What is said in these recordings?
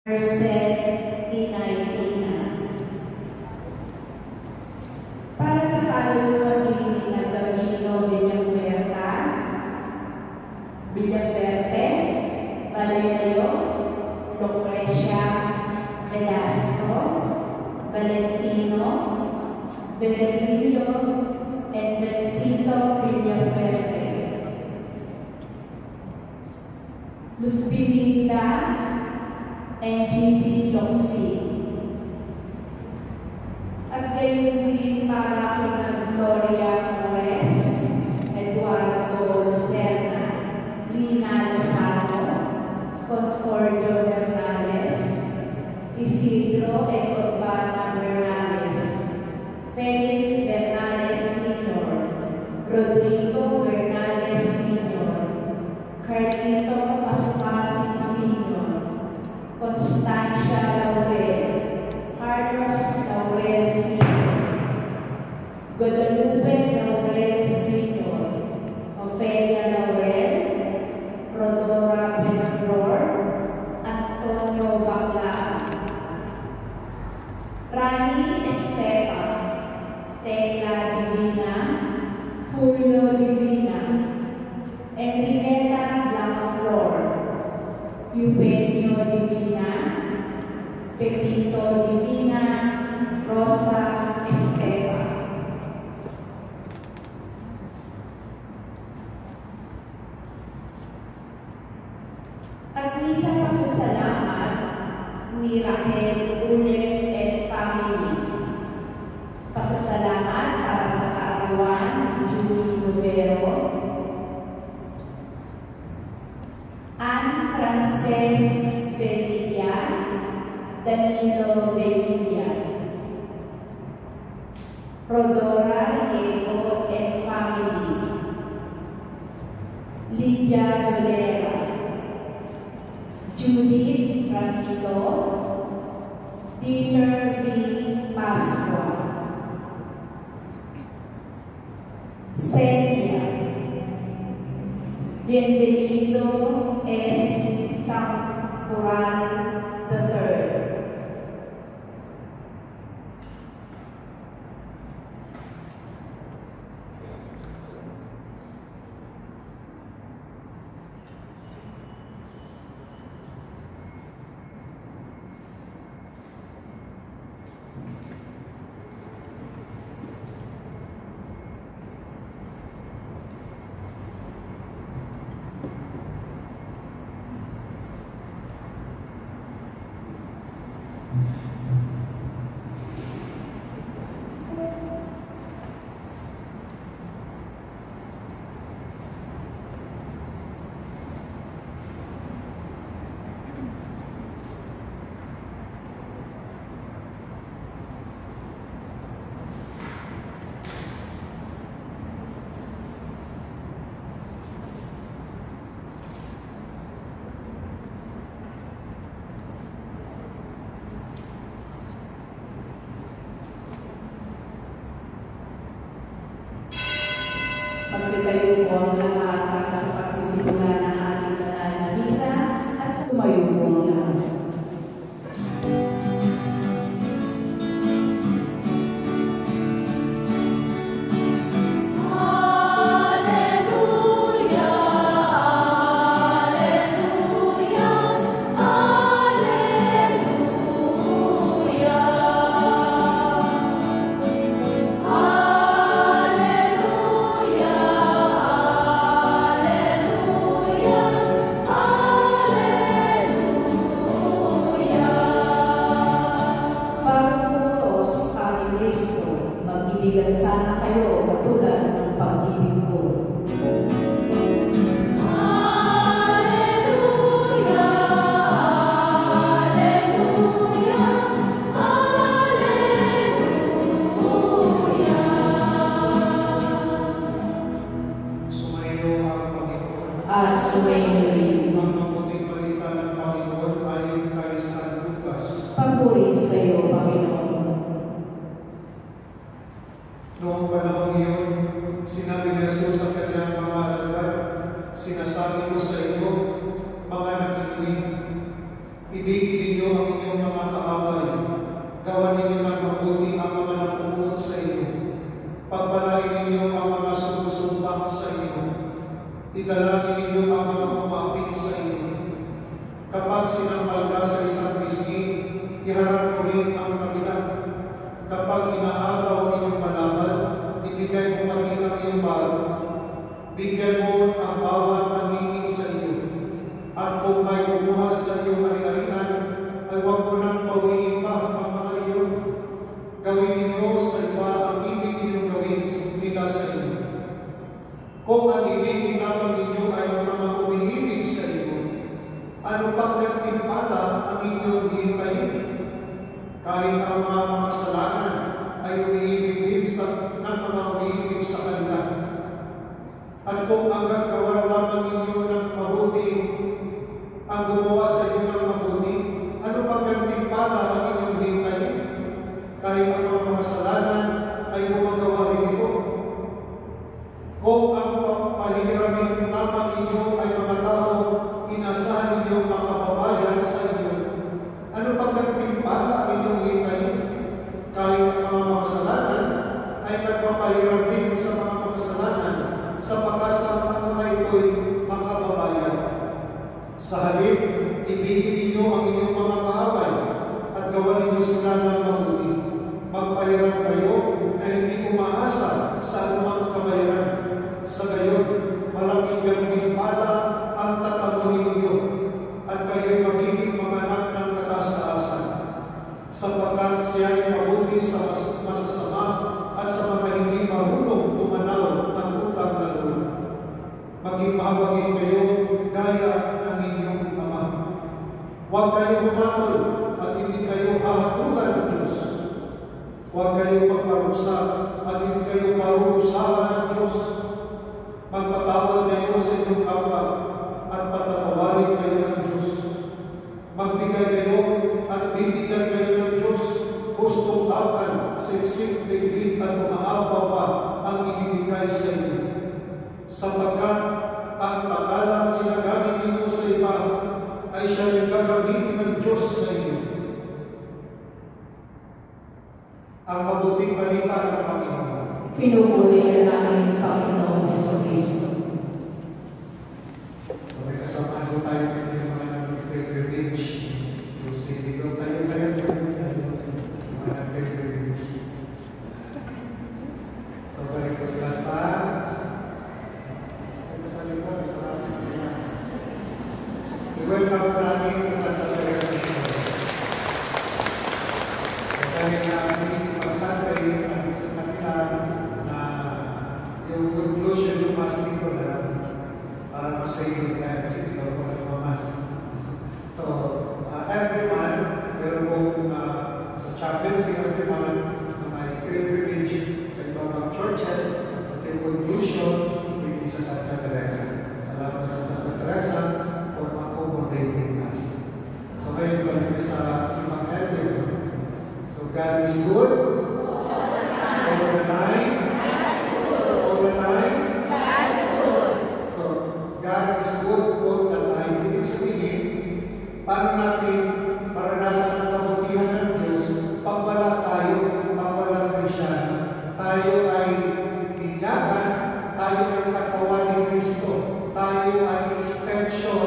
Tinay-tina. Para sa kaluluwa din na Camino Villaverde, Valerio, Lucrecia, Velasco, Valentino, Virgilio, and Bensito Villaverde. Luz Piminta, and G.B. Loxi. At gayon din para kina Gloria Morez, Eduardo Lucerna, Lina Lozano, Concordio Bernales, Isidro e Urbana Bernales, Felix Bernales Sr., Rodrigo Bernales Sr., Carlito Pascuasi Sr., Constancia Laurel, Carlos Laurel Sr., Guadalupe Laurel Sr., Ofelia Laurel, Rodora Benaflor, Antonio Bacla, Rani Estepa, Tela Divina, Julio Divina, Enriqueta Blanca-Flor, Eugenio Divina, Pepito Divina, Rosa Estepa. At isang pasasalamat ni Raquel Ulet and family. Pasasalamat para sa kaarawan ni Julie Lovero, Anne Frances Velilla, Danilo Velilla, Rodora Riego and family, Lydia Dolera, Judith Ramilo, Diner B. Pascua, Celia, Bienvenido S. Santoral III. Magsitayo po ang lahat para sa pagsisimula ng ating banal na misa at sa tumayo po ang lahat. Alleluia. ninyo ang inyong mga kaaway. Gawan ninyo ng mabuti ang mga napupuot sa inyo. Pagpalain ninyo ang mga sumusumbang sa inyo. Idalangin ninyo ang mga umapit sa inyo. Kapag sinampal ka sa isang pisngi, iharap mo rin ang kabila. Kapag inaagaw ang inyong malaban, ibigay mo pati ang iyong baro. Bigyan mo ang bawat pangingin sa iyo. At kung may kumuha sa iyong ari-arian, ay huwag mo nang pawiin pa ang mga iyon. Gawin ninyo sa iba ang ibig ninyong gawin nila sa iyo. Kung ang ibig lamang ninyo ay ang mga umiibig sa iyo, ano pang nagtimpala ang inyong hihintayin? Kahit ang mga makasalanan ay umiibig din ng mga umiibig sa kanila. At kung ang gagawa lamang ninyo ng mabuti, ang gumawa sa inyo ng mabuti, ano pang nagtimpala ang inyong hihintayin? Kahit ang mga makasalanan ay gumagawa rin ito. Kung ang pahihiramin lamang ninyo ay mga tao, inasahan ninyo mga kababayan sa inyo, ano pang nagtimpala ang inyong hihintayin? Kahit ang mga makasalanan ay nagpapahiram din sa mga makasalanan, sapagkat ang mga ito'y mga kababayan. Sa halip, ibigin ninyo ang inyong mga kaaway at gawan ninyo sila ng mabuti. Magpahiram kayo na hindi umaasa sa anumang kabayaran. Sa gayon, malaking gantimpala ang tatamuhin ninyo at kayo'y magiging mga anak ng kataas-taasan. Sapagkat siya'y mabuti sa masasama at sa mga hindi marunong tumanaw ng utang na loob. Maging mahabagin kayo gaya ng inyong Ama. Huwag kayo bumatol at hindi kayo hahatulan ng Diyos. Huwag kayo magparusa at hindi kayo parurusahan ng Diyos. Magpatawad kayo sa inyong kapwa at patatawarin kayo ng Diyos. Magbigay kayo at bibigyan kayo ng Diyos. Gustong tapan, siksik, bigit at umaapaw pa ang ibibigay sa inyo. Sapagkat ang pakalang ginagamit ninyo sa iba ay siya yung gagamitin ng Diyos sa inyo. Ang mabuting balita ng Panginoon. Pinupuri ang aming Panginoon Jesucristo. So, may kasama po tayo ng mga nag-privilege. Kasi dito tayo mga nag-privilege. So, balik ko sila sa welcome natin sa Santa Teresa de Jesus. Dahil na isip magsagay sa kanila na yung conclusion yung masking ko na para masayod tayo kasi ikaw ko nagmamas. So, everyone, meron kong sa chaplaincy, everyone na may privilege sa ibang mga churches at yung conclusion yung sa Santa Teresa. Salamat ng Santa Teresa for accommodating us. So, ngayon ko rin sa Evangelio. So, God is good all the time. All the time. So, God is good all the time. Ibig sabihin, paano natin maranasan ang kabutihan ng Diyos pag wala tayo, pag walang Kristiyan? Tayo ay binyagan, tayo ay katawan ni Kristo, tayo ay extension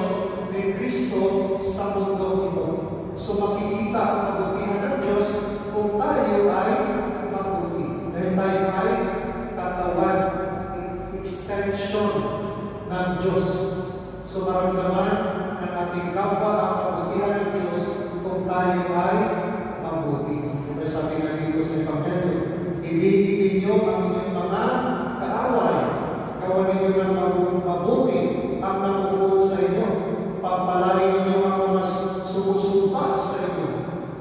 ni Kristo sa mundo ito. So makikita ang kabutihan ng Diyos kung tayo ay mabuti. Dahil tayo ay katawan, extension ng Diyos. So maramdaman ng ating kapwa ang kabutihan ng Diyos kung tayo ay mabuti. Kaya sabi nga dito sa Evangelio, ibigin ninyo ang inyong mga kaaway. Gawan ninyo ng mabuti ang namubuot sa inyo. Pagpalain ninyo ang mga sumusumpa sa inyo.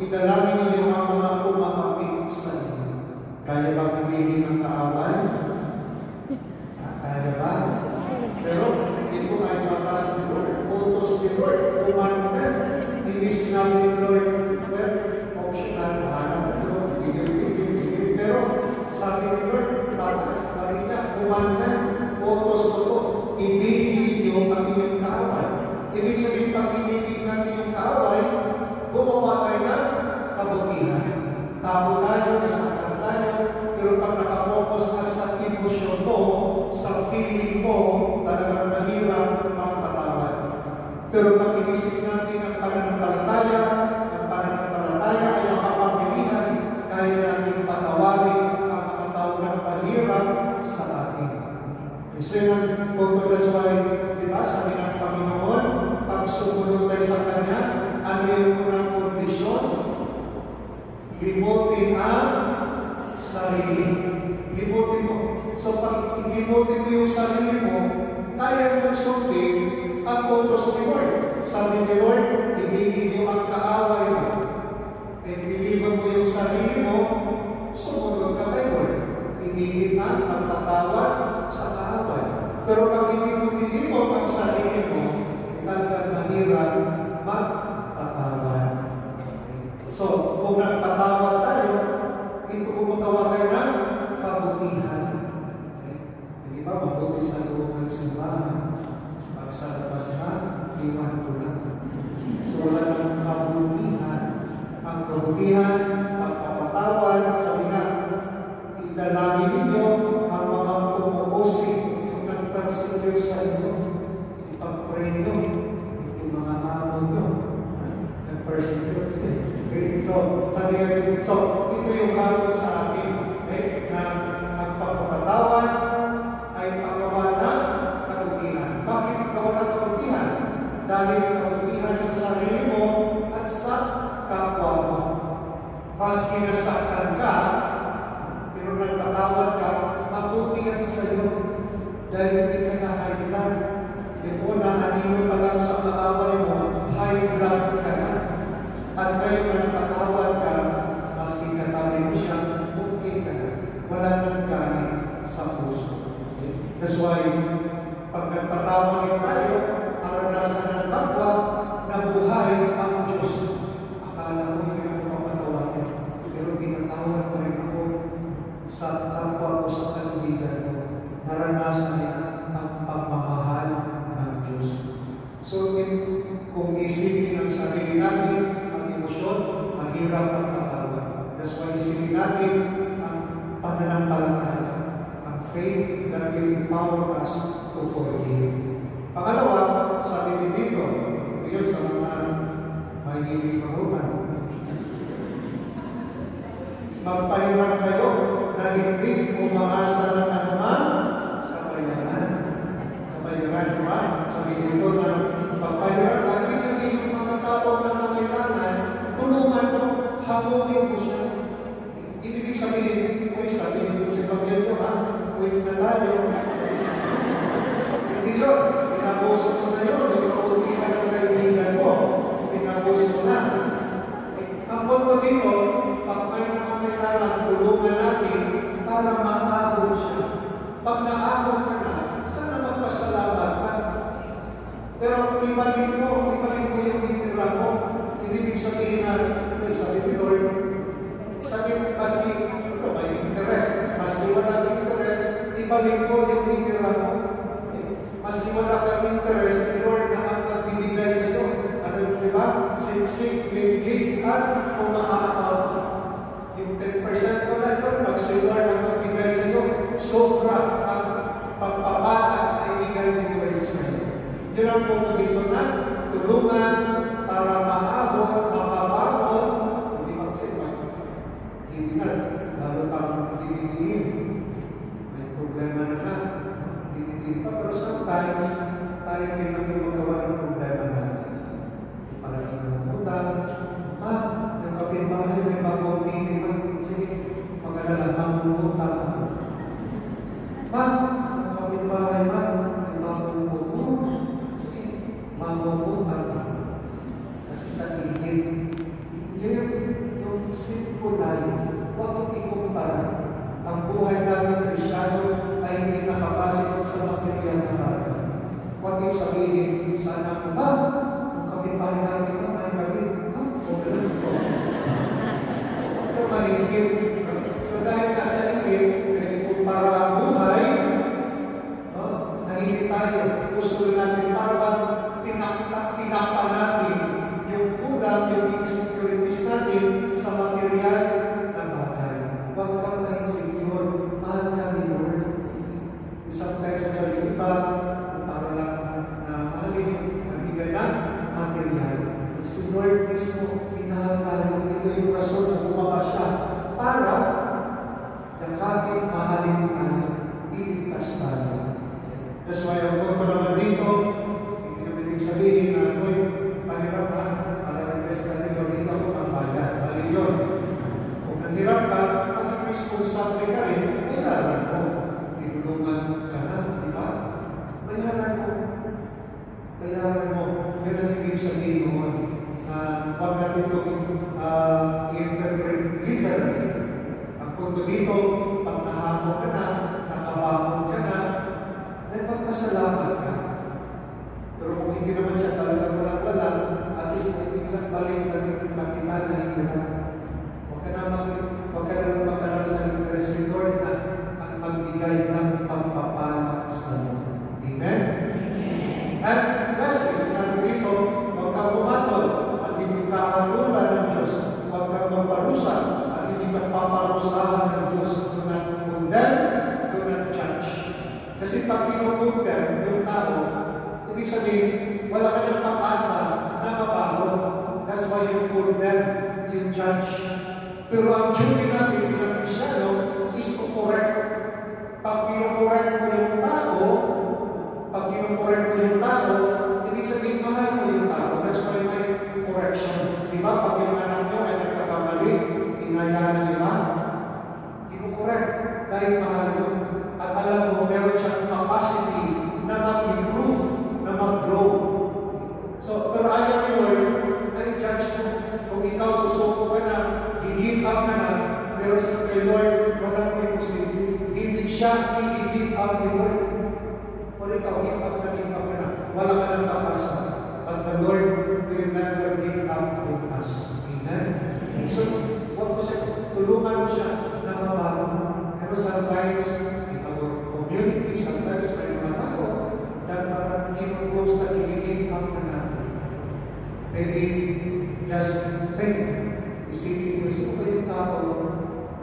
Idalangin ninyo ang mga umahapit sa inyo. Kaya ba pilihin ang kaaway? Kaya ba? Pero ito ay batas ni Lord. Utos ni Lord. Commandment. Hindi sinabi ni Lord, well, optional, mahanap na Lord. Pero sabi ni Lord, batas. Sabi niya, commandment. Utos ko. Ibigin ninyo ang inyong kaaway. Ibig sabihin, pag inibig natin yung kaaway, kung gumawa tayo ng kabutihan. Tao tayo, kasama tayo, pero pag nakafocus ka sa emosyon mo, sa feeling mo, talagang mahirap magpatawad. Pero pag inisip natin ang pananampalataya ay makapangyarihan, kaya natin patawarin ang mga tao ng mahirap sa atin. Kasi yung punto that's why, diba, sabi ng Panginoon, pag sumunod tayo sa Kanya, ano yung unang kondisyon? Limutin ang sarili. Limutin mo. So, pag limutin mo yung sarili mo, kaya mong sundin ang utos ni Lord. Sabi ni Lord, ibigin mo ang kaaway mo. And biliban mo yung sarili mo, sumunod ka kay Lord. Ibigin ang patawad sa kaaway. Pero pag hindi mo biliban ang sarili mo, talagang mahirap magpatawad. So, kung nagpatawad tayo, ito gumagawa tayo ng kabutihan. Hindi ba, mabuti sa loob ng simbahan, pag sa labas na, iwan ko lang. So, wala ng kabutihan. Ang kabutihan, pagpapatawad, sabi nga, idalangin ninyo ang mga umuusik, yung nagpansin sa inyo, ipag-pray nyo, yung mga amo nyo, nag-persecute. So, sabi nga, ito yung halo sa atin, na magpapatawad ay paggawa ng kabutihan. Bakit gawa ng kabutihan? Dahil kabutihan sa sarili mo at sa kapwa mo. Maski nasaktan ka, pero nagpatawad ka, mabuti yan sa iyo. Dahil hindi ka nahaylan. Kaya po, nahanino pa lang sa kaaway mo, high blood ka na. At kayo nagpatawad ka, maski katabi mo siya, okay ka na. Wala nang galing sa puso. That's why, pag nagpatawad tayo, maranasan ng kapwa na buhay ang Diyos. Akala mo hindi ako mapatawarin, pero pinatawad pa rin ako sa kapwa ko sa kalubigan ko. Naranasan niya ang pagmamahal ng Diyos. So, kung isipin ang sarili natin, mahirap ang patawad. That's why isipin natin ang pananampalataya, ang faith that will empower us to forgive. Pangalawa, sabi ni dito, yun sa mga mahihilig maruman, magpahiram kayo na hindi umaasa ng anuman kabayaran. Kabayaran, diba? Sabi dito na magpahiram, kahit sabihin ng mga tao na kailangan, tulungan mo, hamunin mo siya. Ibig sabihin, sabihin ko si Pagyan ko, wait na tayo. Hindi yun, pinabuso ko na yun, ipaulihan ng kaibigan mo, pinabuso na. Ang punto dito, pag may nakakailangan, tulungan natin para maahon siya. Pag naahon ka na, sana magpasalamat ka. Pero ibalik mo yung itira mo. Ibig sabihin na, sabi ni Lord, maski ito may interest, maski wala kang interest, ibalik mo yung itira mo. Maski wala kang interest, si Lord na ang magbibigay sa iyo. Ano yung diba? Siksik, liglig, at umaapaw ka. Yung 10% ko na yun, pag si Lord ang magbigay sa iyo, sobra ang pagpapatag ay bigay ni Lord sa iyo. Yun ang punto dito na, tulungan para maahon, mapabangon, hindi magsipa. Hindi na, lalo pang dinidiin. May problema na na. Dinidiin pa, pero sometimes, tayo din ang magawa ng problema natin. Parang inumutan, yung kapitbahay may bagong tiniman, sige, mag-alala, mamumutan ako. Yung kapitbahay may bagong puto, sige, mamumutan ako. Sa tingin, yung simple life, huwag mong ikumpara. Ang buhay namin Kristiyano ay hindi nakapasok sa material na bagay. Huwag yung sabihin, sana ko ba? Kung kapitbahay natin na may gawin, o ganun po. Huwag yung mahigit. So dahil nasa ingit, ikumpara ang buhay, na hindi tayo gusto natin para tinakpan natin yung kulang, yung insecurity sabihin sa material na bagay. Huwag kang ma-insecure. Mahal ka ni Lord. Sometimes sa iba, para lang mahalin yung nabigay ng material. Si Lord mismo, minahal tayo. Ito yung rason na bumaba siya para yakapin, mahalin tayo, iligtas tayo. That's why ang punto naman dito, hindi naman ibig sabihin na ako'y mahirap na para invest natin Lord dito ako magbayad. Mali yun. Kung naghirap ka, mag-responsable ka rin, may haran mo. Tinulungan ka na, di ba? May haran mo. Kaya mo, yun ang ibig sabihin mo na huwag natin ito i-interpret literally. Ang punto dito, pag nahamo ka na, nakabangon ka na, ay magpasalamat ka. Pero kung hindi naman siya talagang wala-wala, at least ay biglang balik na yung kapitan na hirap. Huwag ka na magkaroon sa interest ni Lord na ang magbigay ng pagpapala sa iyo. Amen? At lastly, sinabi dito, huwag kang pumatol at hindi ka katulad ng Diyos. Huwag kang magparusa at hindi ka paparusahan ng Diyos. Do not condemn, do not judge. Kasi pag kinukundem yung tao, ibig sabihin, wala ka ng pag-asa na mabago. That's why you condemn, you judge. Pero ang duty natin bilang Kristyano is to correct. Pag kinukorek mo yung tao, ibig sabihin, mahal mo yung tao. That's why may correction. Di ba? Pag yung anak nyo ay nagkakamali, inayaan, di ba? Kinukorek dahil mahal mo. At alam mo, meron siyang capacity na mag-improve, na mag-grow. So, pero ayaw ni Lord, na-judge mo. Kung ikaw susuko ka na, i-give up ka na, pero kay Lord, walang imposible. Hindi siya i-give up ni Lord. Or ikaw, give up ka na. Wala ka ng kapasa. But the Lord will never give up with us. Amen? So, what was it? Tulungan mo siya na mabago. Pero sometimes, in our community, sometimes may mga tao na parang kinupos na i-give up na natin. Maybe, just think, isipin mo, sino ba yung tao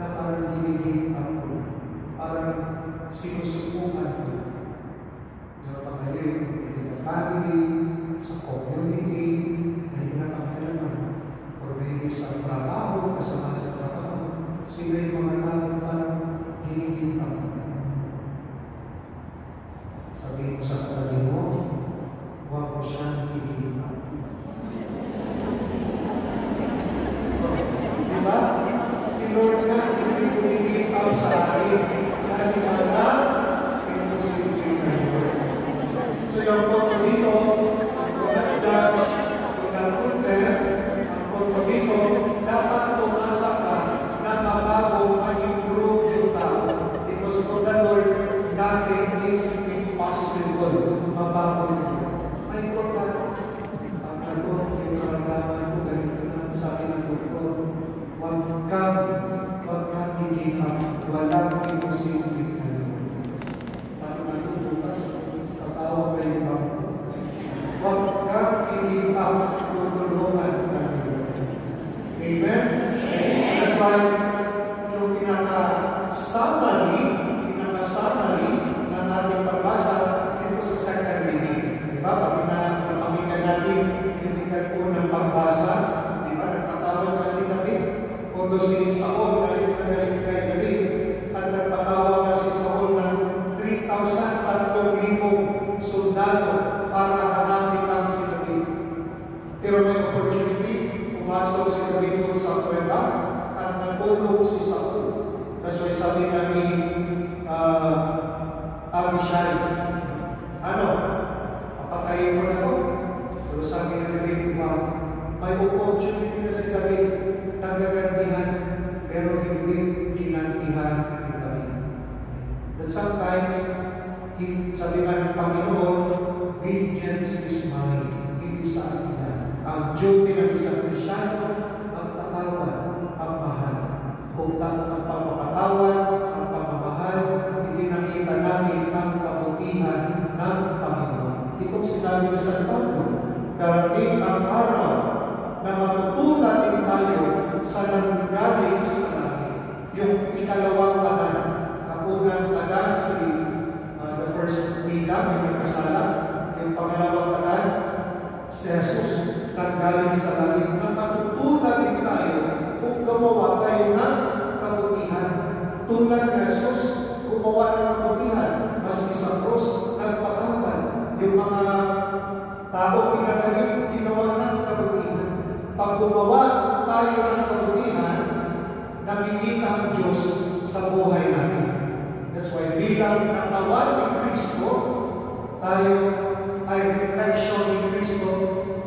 na parang i-give up ko? Parang sinusubukan ko. Diba ba kayo in the family, sa community, may pinapakailaman, or maybe sa trabaho, kasama sa trabaho, sila yung mga tao na parang hinigit up. Sabihin mo sa katabi mo, huwag mo siyang higit up. So, diba? Si Lord na hindi higit up sa akin. Dahil wala, pinusilipin na Lord. So, yung punto dito, kung nag-judge, kung nag-condemn, ang punto dito, dapat umasa ka na mabago, ma-improve yung tao. Because for the Lord, nothing is impossible. Mabago yun. Ay, important. Ang ano, yung karamdaman ko, ganito na sa akin ang doktor. Huwag kang higit up. Walang imposible ka. Paano bukas? Tatawa kayo ba? Huwag kang higit up. Tutulungan ka. Amen? That's why yung pinaka-summary ng ating pagbasa ito sa second reading. Diba? Pag napakinggan natin yung unang pagbasa, diba? Nagpatawag kasi natin kung si Saul, galing kay David, at nagpatawag na si Saul ng 3,000 sundalo para hanapin ang si David. Pero may opportunity, pumasok si David sa kuweba at natulog si Saul. That's why sabi namin, Abishai, papatayin ko na to. Pero sabi na David, may opportunity na si David na gagantihan, pero hindi ginantihan ni David. But sometimes, sabi nga ng Panginoon, vengeance is mine, hindi sa atin. Ang duty ng isang Kristyano, ang patawad, ang mahal. Kung tanong ang pagpapatawad, ang pagmamahal, hindi nakita natin ang kabutihan ng Panginoon. Ikong sinabi na sa Panginoon, darating ang araw na matutunan din galing sa langit na matutunan din tayo kung gumawa tayo ng kabutihan. Tulad ni Jesus, gumawa ng kabutihan, maski sa krus, nagpatawad. Yung mga tao pinagaling, ginawa ng kabutihan. Pag gumawa tayo ng kabutihan, nakikita ang Diyos sa buhay natin. That's why bilang katawan ni Kristo, tayo ay reflection ni Kristo,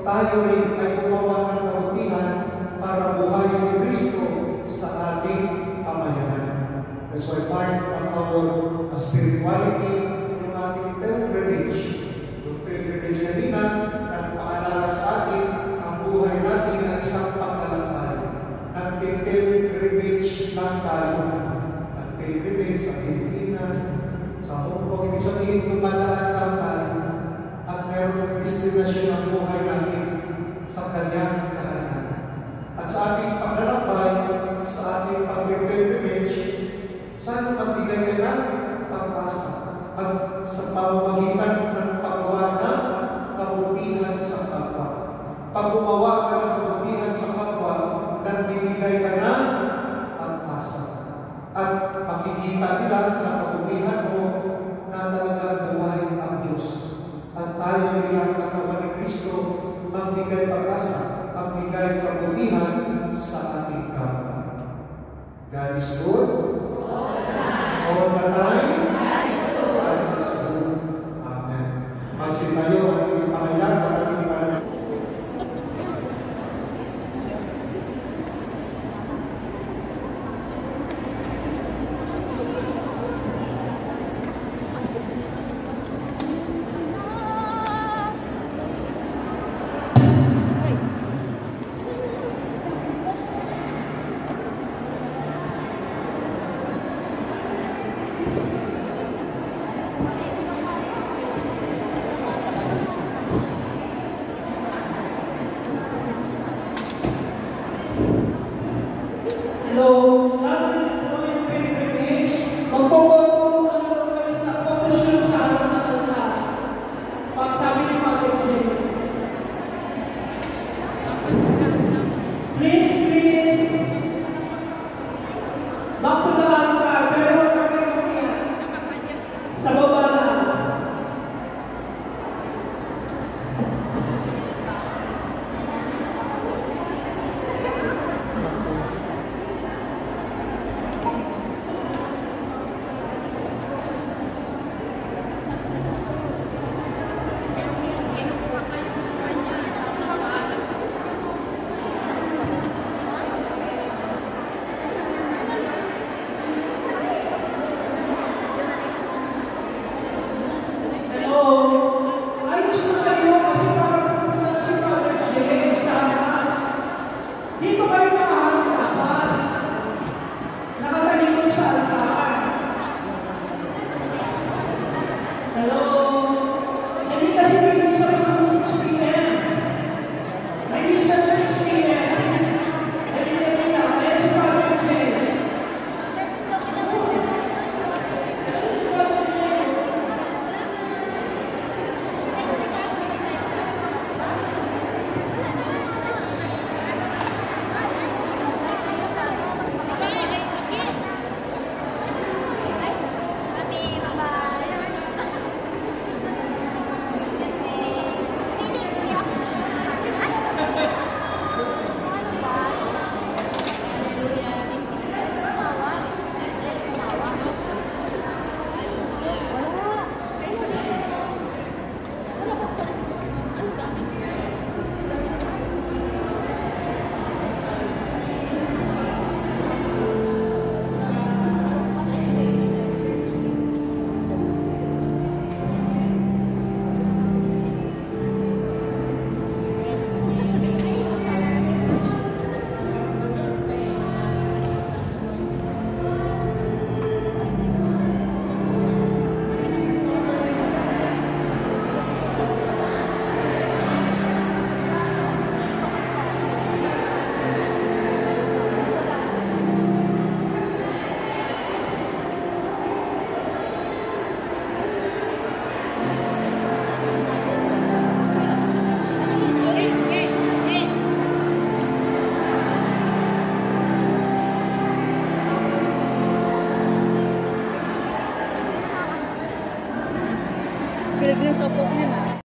tayo rin ay gumawa ng kabutihan para buhay si Kristo sa ating pamayanan. That's why part of our spirituality, yung ating pilgrimage. Yung pilgrimage kanina, nagpaalala sa atin, ang buhay natin ay isang pagkalatay. Nagpipilgrimage lang tayo. Nagpipilgrimage sa Pilipinas, sa Hong Kong, ibig sabihin dumadaan lang tayo. At mayroong destinasyon ang buhay natin sa kanyang kaharian. At sa ating paglalakbay, sa ating pag-pilgrimage, sana magbigay ka ng pag-asa at sa pamamagitan ng paggawa ng kabutihan sa kapwa. Pag gumawa ka ng kabutihan sa kapwa, nagbibigay ka ng pag-asa. At makikita nila sa kabutihan mo na talagang buhay ang Diyos. At tayo bilang katawan ni Kristo, magbigay pag-asa, magbigay kabutihan sa ating kapwa. God is good. All the time. God is good. Amen. Magsitayo ang ating pangalan, ang ating pangalan. pilgrim sa Opo yun.